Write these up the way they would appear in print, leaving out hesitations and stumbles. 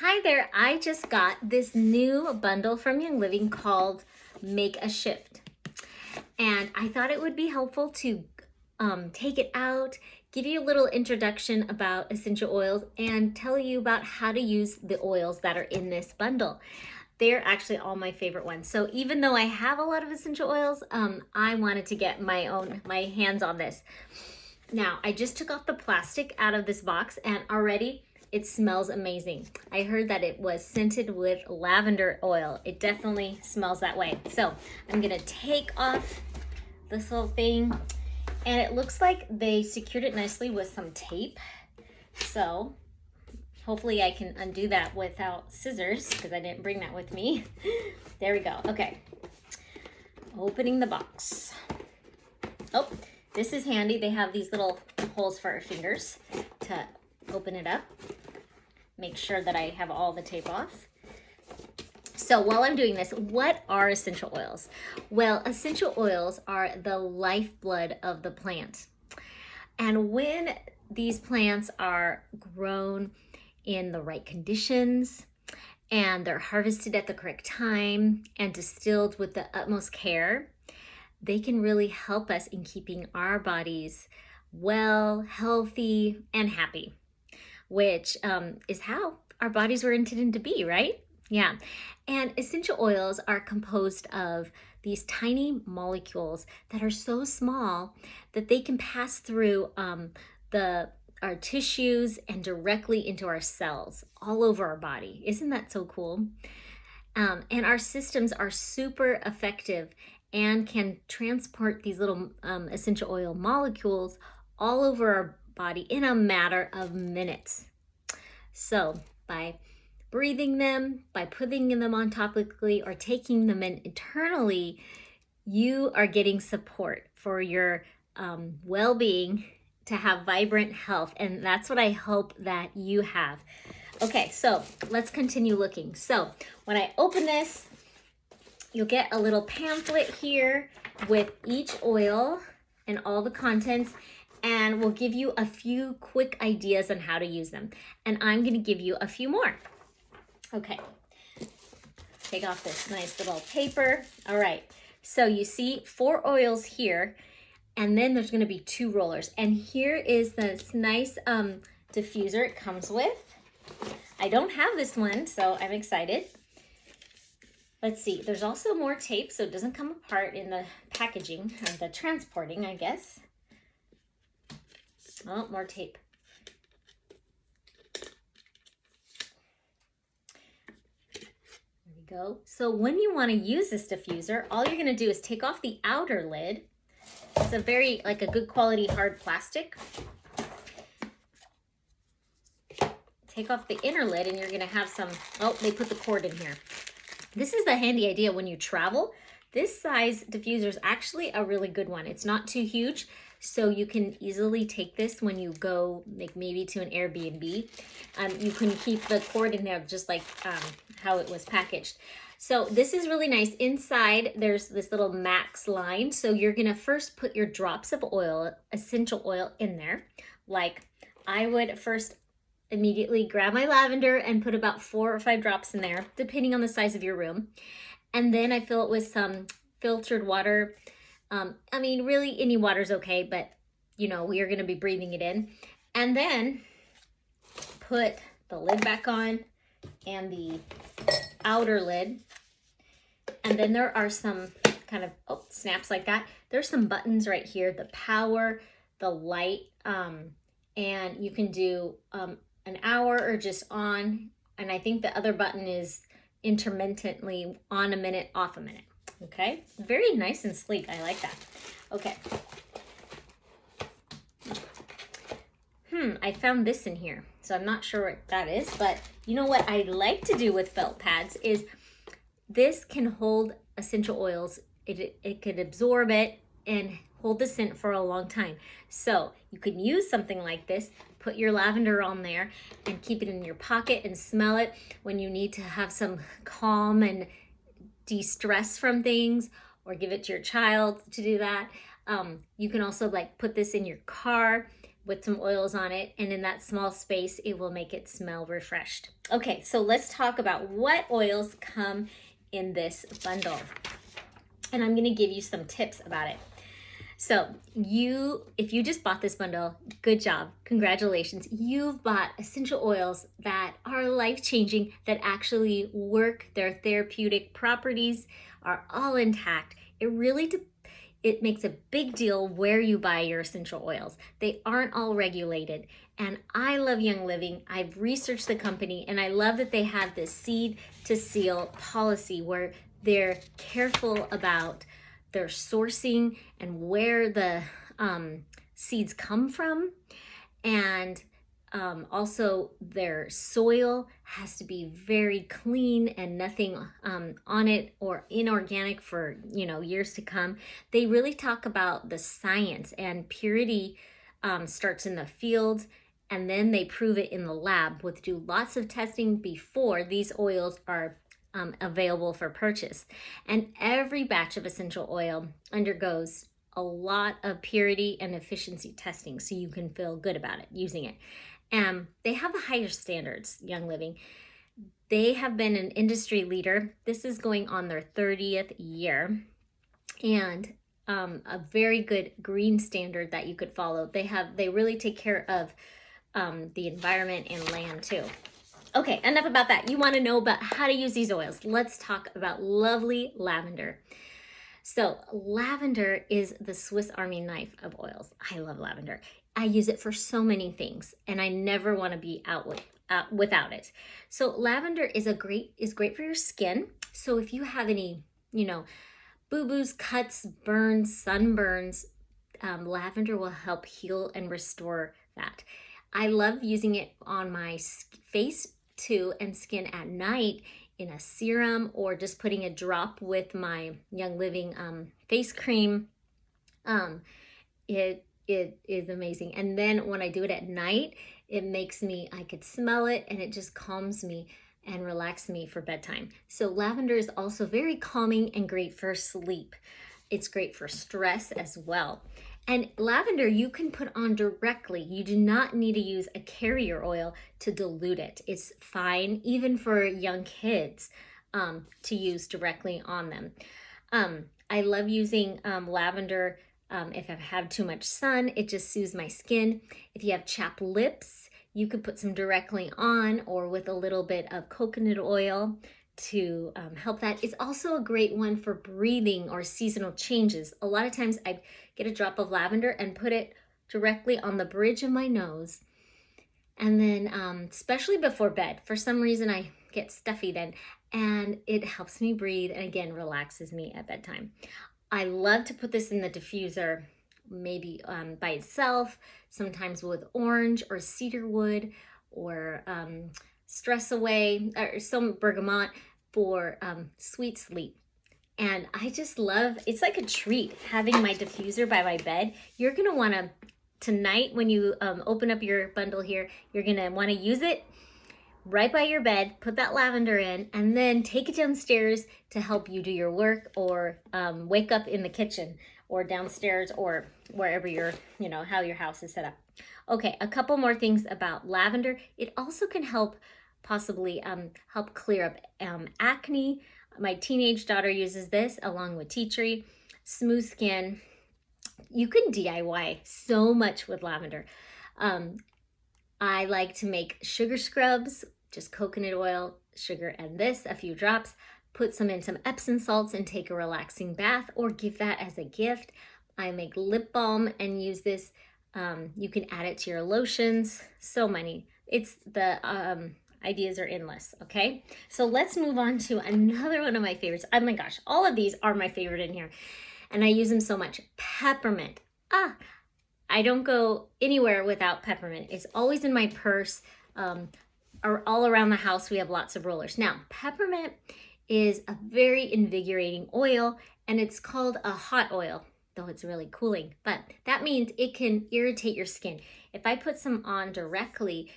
Hi there, I just got this new bundle from Young Living called Make a Shift. And I thought it would be helpful to take it out, give you a little introduction about essential oils, and tell you about how to use the oils that are in this bundle. They're actually all my favorite ones. So even though I have a lot of essential oils, I wanted to get my hands on this. Now, I just took off the plastic out of this box and already it smells amazing. I heard that it was scented with lavender oil. It definitely smells that way. So I'm gonna take off this little thing, and it looks like they secured it nicely with some tape. So hopefully I can undo that without scissors because I didn't bring that with me. There we go. Okay. Opening the box. Oh, this is handy. They have these little holes for our fingers to open it up. Make sure that I have all the tape off. So while I'm doing this, what are essential oils? Well, essential oils are the lifeblood of the plant. And when these plants are grown in the right conditions and they're harvested at the correct time and distilled with the utmost care, they can really help us in keeping our bodies well, healthy, and happy, which is how our bodies were intended to be, right? Yeah. And essential oils are composed of these tiny molecules that are so small that they can pass through our tissues and directly into our cells all over our body. Isn't that so cool? And our systems are super effective and can transport these little essential oil molecules all over our body in a matter of minutes. So by breathing them, by putting them on topically or taking them in internally, you are getting support for your well-being to have vibrant health. And that's what I hope that you have. Okay, so let's continue looking. So when I open this, you'll get a little pamphlet here with each oil and all the contents, and we'll give you a few quick ideas on how to use them. And I'm gonna give you a few more. Okay, take off this nice little paper. All right, so you see 4 oils here, and then there's gonna be 2 rollers. And here is this nice diffuser it comes with. I don't have this one, so I'm excited. Let's see, there's also more tape so it doesn't come apart in the packaging, or the transporting, I guess. Oh, more tape. There we go. So when you want to use this diffuser, all you're going to do is take off the outer lid. It's a very, like a good quality hard plastic. Take off the inner lid and you're going to have some, oh, they put the cord in here. This is the handy idea when you travel. This size diffuser is actually a really good one. It's not too huge, so you can easily take this when you go, like maybe to an Airbnb. You can keep the cord in there just like how it was packaged. So this is really nice. Inside, there's this little max line. So you're gonna first put your drops of oil, essential oil in there. Like I would first immediately grab my lavender and put about 4 or 5 drops in there, depending on the size of your room. And then I fill it with some filtered water. I mean, really any water's okay, but you know, we are gonna be breathing it in. And then put the lid back on and the outer lid. And then there are some kind of snaps like that. There's some buttons right here, the power, the light, and you can do an hour or just on. And I think the other button is intermittently on a minute, off a minute. Okay, very nice and sleek. I like that. Okay. I found this in here, so I'm not sure what that is, but you know what I like to do with felt pads is this can hold essential oils. It could absorb it and hold the scent for a long time. So you can use something like this, put your lavender on there and keep it in your pocket and smell it when you need to have some calm and de-stress from things, or give it to your child to do that. You can also like put this in your car with some oils on it, and in that small space, it will make it smell refreshed. Okay, so let's talk about what oils come in this bundle. And I'm gonna give you some tips about it. So if you just bought this bundle, good job, congratulations. You've bought essential oils that are life-changing, that actually work, their therapeutic properties are all intact. It makes a big deal where you buy your essential oils. They aren't all regulated. And I love Young Living. I've researched the company, and I love that they have this seed to seal policy where they're careful about their sourcing and where the seeds come from. And also their soil has to be very clean and nothing on it or inorganic for years to come. They really talk about the science, and purity starts in the field, and then they prove it in the lab do lots of testing before these oils are available for purchase. And every batch of essential oil undergoes a lot of purity and efficiency testing so you can feel good about it using it. And they have the higher standards, Young Living. They have been an industry leader. This is going on their 30th year, and a very good green standard that you could follow. They really take care of the environment and land too. Okay, enough about that. You want to know about how to use these oils. Let's talk about lovely lavender. So lavender is the Swiss Army knife of oils. I love lavender. I use it for so many things, and I never want to be without it. So lavender is great for your skin. So if you have any, boo-boos, cuts, burns, sunburns, lavender will help heal and restore that. I love using it on my face too, and skin at night in a serum, or just putting a drop with my Young Living face cream. It is amazing. And then when I do it at night, I could smell it, and it just calms me and relaxes me for bedtime. So lavender is also very calming and great for sleep. It's great for stress as well. And lavender you can put on directly. You do not need to use a carrier oil to dilute it. It's fine even for young kids to use directly on them. I love using lavender if I've had too much sun. It just soothes my skin. If you have chapped lips, you could put some directly on, or with a little bit of coconut oil to help that. It's also a great one for breathing or seasonal changes. A lot of times I get a drop of lavender and put it directly on the bridge of my nose. And then especially before bed, for some reason I get stuffy then, and it helps me breathe and again relaxes me at bedtime. I love to put this in the diffuser, maybe by itself, sometimes with orange or cedar wood or stress away or some bergamot for sweet sleep. And I just love, it's like a treat having my diffuser by my bed. You're gonna wanna, tonight when you open up your bundle here, you're gonna wanna use it right by your bed, put that lavender in, and then take it downstairs to help you do your work, or wake up in the kitchen or downstairs or wherever how your house is set up. Okay, a couple more things about lavender. It also can possibly help clear up acne. My teenage daughter uses this along with tea tree. Smooth skin. You can DIY so much with lavender. I like to make sugar scrubs, just coconut oil, sugar, and a few drops. Put some in some Epsom salts and take a relaxing bath, or give that as a gift. I make lip balm and use this. You can add it to your lotions. So many. Ideas are endless, okay? So let's move on to another one of my favorites. Oh my gosh, all of these are my favorite in here, and I use them so much. Peppermint. I don't go anywhere without peppermint. It's always in my purse. Or all around the house, we have lots of rollers. Now, peppermint is a very invigorating oil, and it's called a hot oil, though it's really cooling. But that means it can irritate your skin. If I put some on directly,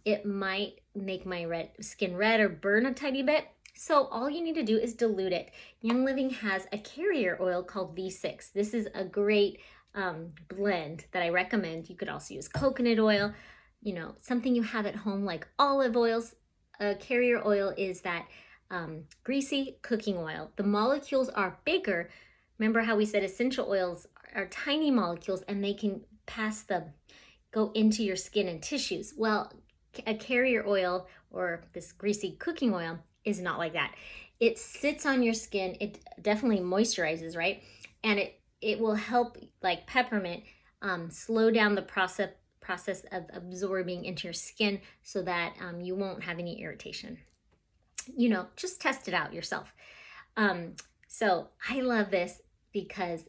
it might make my skin red or burn a tiny bit. So all you need to do is dilute it. Young Living has a carrier oil called V6. This is a great blend that I recommend. You could also use coconut oil, something you have at home like olive oils. Carrier oil is that greasy cooking oil. The molecules are bigger. Remember how we said essential oils are tiny molecules and they can go into your skin and tissues. Well, a carrier oil or this greasy cooking oil is not like that. It sits on your skin. It definitely moisturizes, right? And it will help, like peppermint, slow down the process of absorbing into your skin so that you won't have any irritation. Just test it out yourself. So I love this because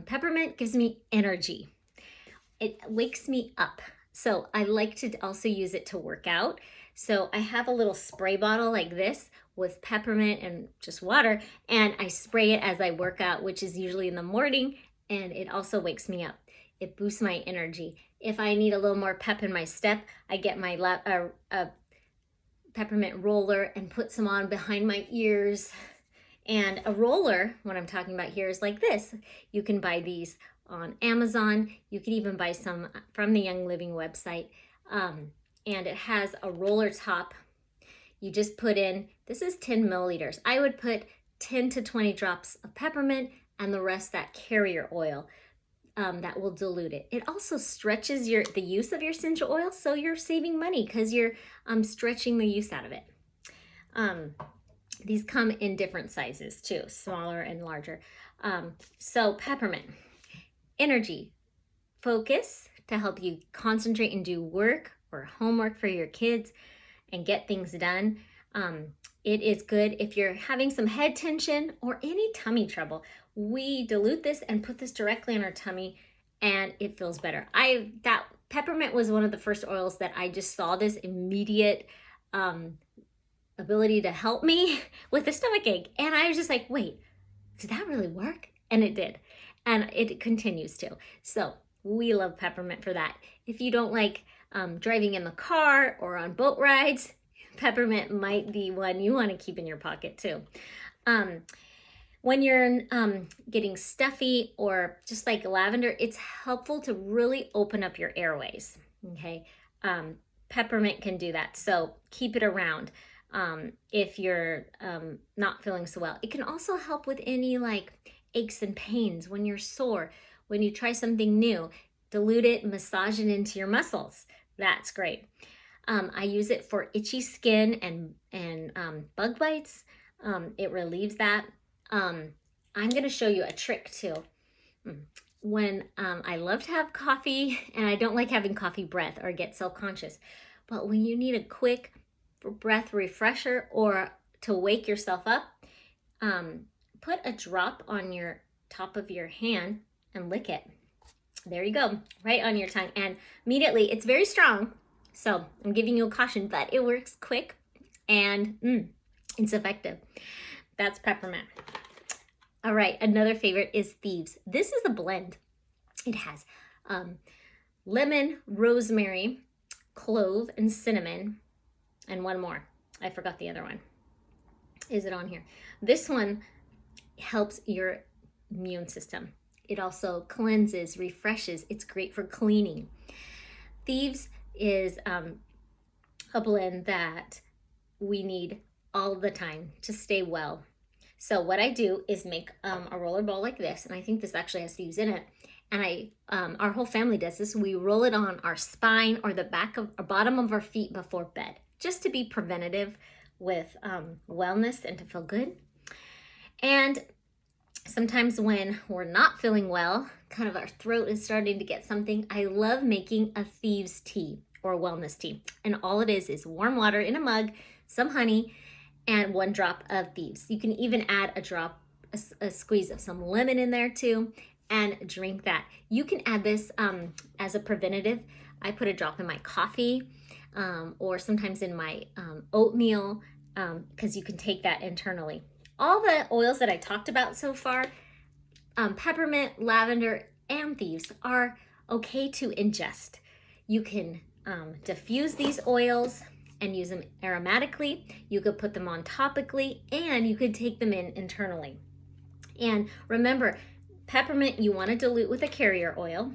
peppermint gives me energy. It wakes me up. So I like to also use it to work out. So I have a little spray bottle like this with peppermint and just water, and I spray it as I work out, which is usually in the morning, and it also wakes me up. It boosts my energy. If I need a little more pep in my step, I get my peppermint roller and put some on behind my ears. And a roller, what I'm talking about here, is like this. You can buy these on Amazon. You can even buy some from the Young Living website. And it has a roller top. You just put in, this is 10 milliliters. I would put 10 to 20 drops of peppermint and the rest that carrier oil. That will dilute it. It also stretches the use of your essential oil, so you're saving money because you're stretching the use out of it. These come in different sizes too, smaller and larger. So peppermint, energy, focus to help you concentrate and do work or homework for your kids and get things done. It is good if you're having some head tension or any tummy trouble. We dilute this and put this directly on our tummy and it feels better. That peppermint was one of the first oils that I just saw this immediate ability to help me with the stomach ache. And I was just like, wait, did that really work? And it did. And it continues to. So we love peppermint for that. If you don't like driving in the car or on boat rides, peppermint might be one you want to keep in your pocket too. When you're getting stuffy or just like lavender, it's helpful to really open up your airways, okay? Peppermint can do that, so keep it around if you're not feeling so well. It can also help with any like aches and pains when you're sore, when you try something new. Dilute it, massage it into your muscles. That's great. I use it for itchy skin and bug bites. It relieves that. I'm going to show you a trick too. When I love to have coffee and I don't like having coffee breath or get self-conscious, but when you need a quick breath refresher or to wake yourself up, put a drop on your top of your hand and lick it. There you go, right on your tongue. And immediately, it's very strong. So I'm giving you a caution, but it works quick and it's effective. That's peppermint. All right, another favorite is Thieves. This is a blend. It has lemon, rosemary, clove, and cinnamon, and one more. I forgot the other one. Is it on here? This one helps your immune system. It also cleanses, refreshes. It's great for cleaning. Thieves is a blend that we need all the time to stay well. So what I do is make a roller ball like this, and I think this actually has Thieves in it. And our whole family does this. We roll it on our spine or the bottom of our feet before bed, just to be preventative with wellness and to feel good. And sometimes when we're not feeling well, kind of our throat is starting to get something, I love making a Thieves tea or wellness tea. And all it is warm water in a mug, some honey, and 1 drop of Thieves. You can even add a squeeze of some lemon in there too, and drink that. You can add this as a preventative. I put a drop in my coffee or sometimes in my oatmeal because you can take that internally. All the oils that I talked about so far, peppermint, lavender, and Thieves are okay to ingest. You can diffuse these oils and use them aromatically. You could put them on topically, and you could take them in internally. And remember, Peppermint, you want to dilute with a carrier oil,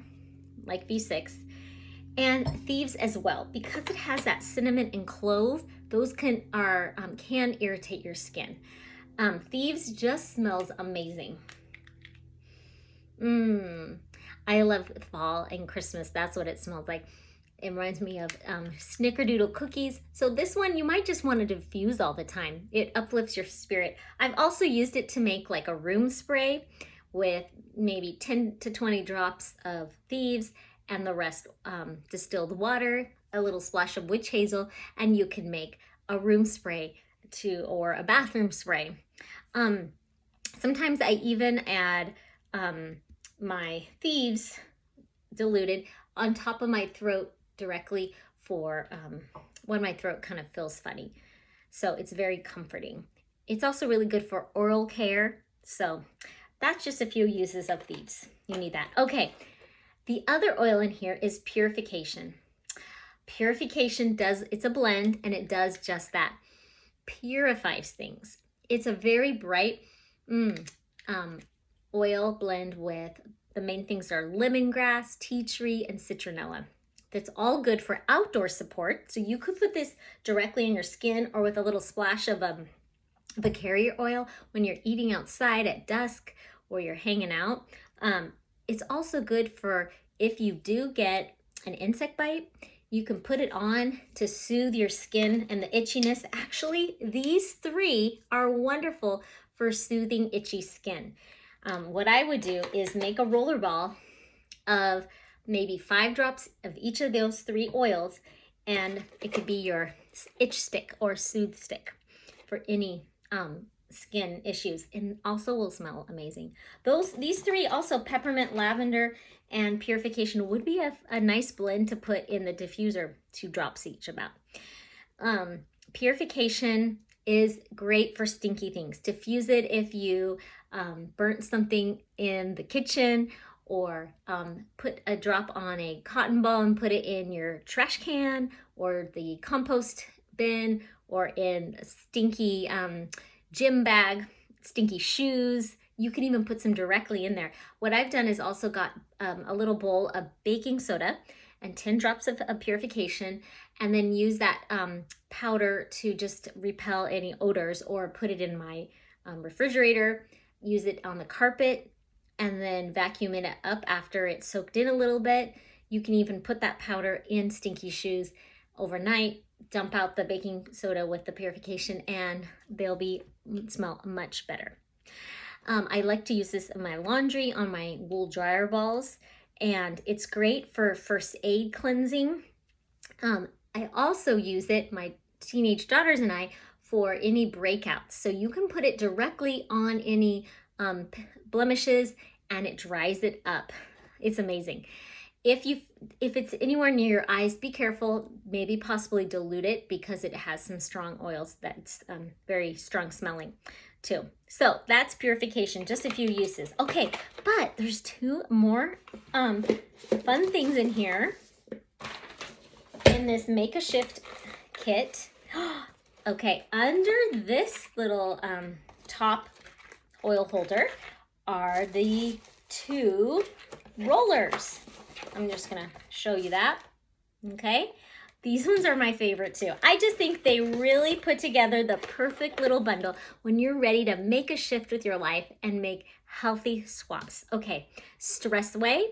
like V6. And thieves as well, because it has that cinnamon and clove, those can irritate your skin. Thieves just smells amazing. I love fall and Christmas. That's what it smells like. It reminds me of snickerdoodle cookies. So this one you might just want to diffuse all the time. It uplifts your spirit. I've also used it to make like a room spray with maybe 10 to 20 drops of thieves and the rest distilled water, a little splash of witch hazel, and you can make a room spray or a bathroom spray. Sometimes I even add my thieves diluted on top of my throat directly for when my throat kind of feels funny. So it's very comforting. It's also really good for oral care. So that's just a few uses of thieves. You need that. Okay, the other oil in here is Purification. Purification it's a blend and it does just that. Purifies things. It's a very bright oil blend with the main things are lemongrass, tea tree, and citronella. That's all good for outdoor support. So you could put this directly in your skin or with a little splash of a carrier oil when you're eating outside at dusk or you're hanging out. It's also good for if you do get an insect bite, you can put it on to soothe your skin and the itchiness. Actually, these three are wonderful for soothing itchy skin. What I would do is make a roller ball of maybe 5 drops of each of those 3 oils, and it could be your itch stick or soothe stick for any skin issues, and also will smell amazing. These 3 also, peppermint, lavender, and Purification, would be a nice blend to put in the diffuser, 2 drops each about. Purification is great for stinky things. Diffuse it if you burnt something in the kitchen, or put a drop on a cotton ball and put it in your trash can or the compost bin, or in a stinky gym bag, stinky shoes. You can even put some directly in there. What I've done is also got a little bowl of baking soda and 10 drops of Purification, and then use that powder to just repel any odors, or put it in my refrigerator, use it on the carpet, and then vacuum it up after it's soaked in a little bit. You can even put that powder in stinky shoes overnight, dump out the baking soda with the Purification, and they'll smell much better. I like to use this in my laundry on my wool dryer balls, and it's great for first aid cleansing. I also use it, my teenage daughters and I, for any breakouts. So you can put it directly on any blemishes, and it dries it up. It's amazing. If it's anywhere near your eyes, be careful, maybe possibly dilute it, because it has some strong oils that's very strong smelling too. So that's Purification, just a few uses. Okay, but there's 2 more fun things in here in this Make a Shift kit. Okay, under this little top oil holder are the 2 rollers. I'm just gonna show you that. Okay, these ones are my favorite too. I just think they really put together the perfect little bundle when you're ready to make a shift with your life and make healthy swaps. Okay, Stress Away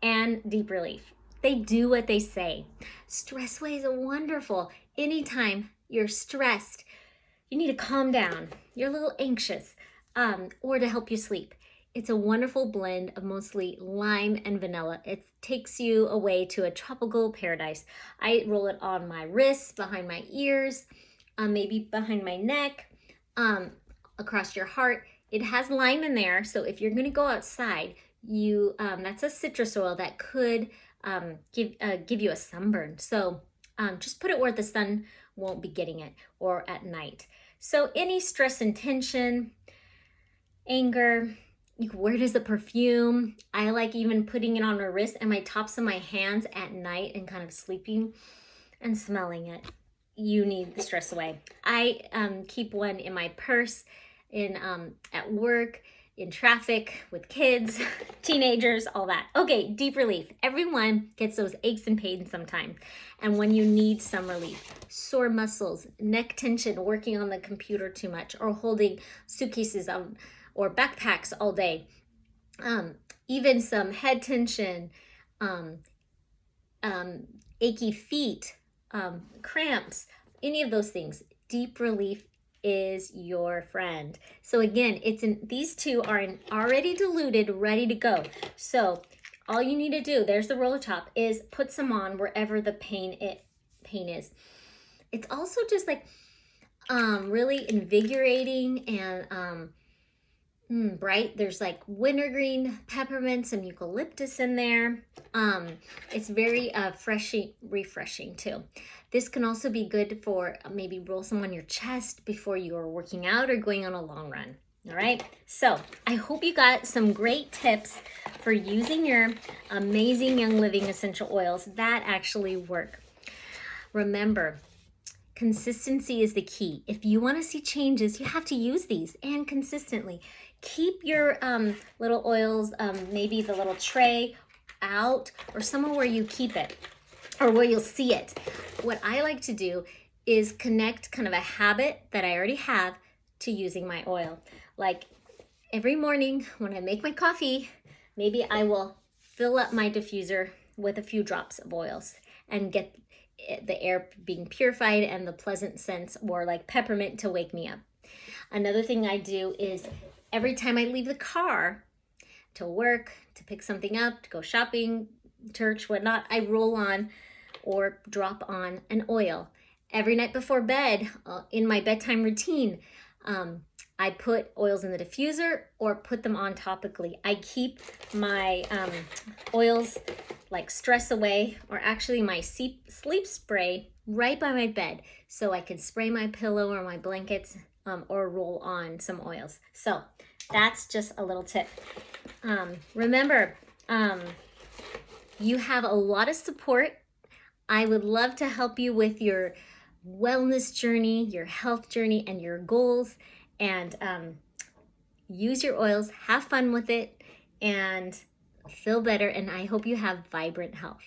and Deep Relief. They do what they say. Stress Away is wonderful. Anytime you're stressed, you need to calm down, you're a little anxious, or to help you sleep. It's a wonderful blend of mostly lime and vanilla. It takes you away to a tropical paradise. I roll it on my wrists, behind my ears, maybe behind my neck, across your heart. It has lime in there, so if you're gonna go outside, that's a citrus oil that could give you a sunburn. So just put it where the sun won't be getting it, or at night. So any stress and tension, anger, you can wear it as a perfume. I like even putting it on my wrist and my tops of my hands at night and kind of sleeping and smelling it. You need the Stress Away. I keep one in my purse at work. in traffic, with kids, teenagers, all that. Okay, deep relief. Everyone gets those aches and pains sometimes. And when you need some relief, sore muscles, neck tension, working on the computer too much, or holding suitcases or backpacks all day, even some head tension, um, achy feet, cramps, any of those things, deep relief is your friend. So again, these two are already diluted, ready to go. So all you need to do, there's the roller top, is put some on wherever the pain is. It's also just like really invigorating and bright. There's like wintergreen, peppermint, some eucalyptus in there. It's very refreshing too. This can also be good for maybe roll some on your chest before you are working out or going on a long run. All right, so I hope you got some great tips for using your amazing Young Living essential oils that actually work. Remember, consistency is the key. If you want to see changes, you have to use these and consistently. Keep your little oils, maybe the little tray out or somewhere where you keep it or where you'll see it. What I like to do is connect kind of a habit that I already have to using my oil. Like every morning when I make my coffee, maybe I will fill up my diffuser with a few drops of oils and get the air being purified and the pleasant scents, or like peppermint, to wake me up. Another thing I do is every time I leave the car to work, to pick something up, to go shopping, church, whatnot, I roll on or drop on an oil. Every night before bed, in my bedtime routine, I put oils in the diffuser or put them on topically. I keep my oils like Stress Away, or actually my sleep spray, right by my bed, so I can spray my pillow or my blankets or roll on some oils. So that's just a little tip. Remember, you have a lot of support. I would love to help you with your wellness journey, your health journey, and your goals. And use your oils, have fun with it, and feel better. And I hope you have vibrant health.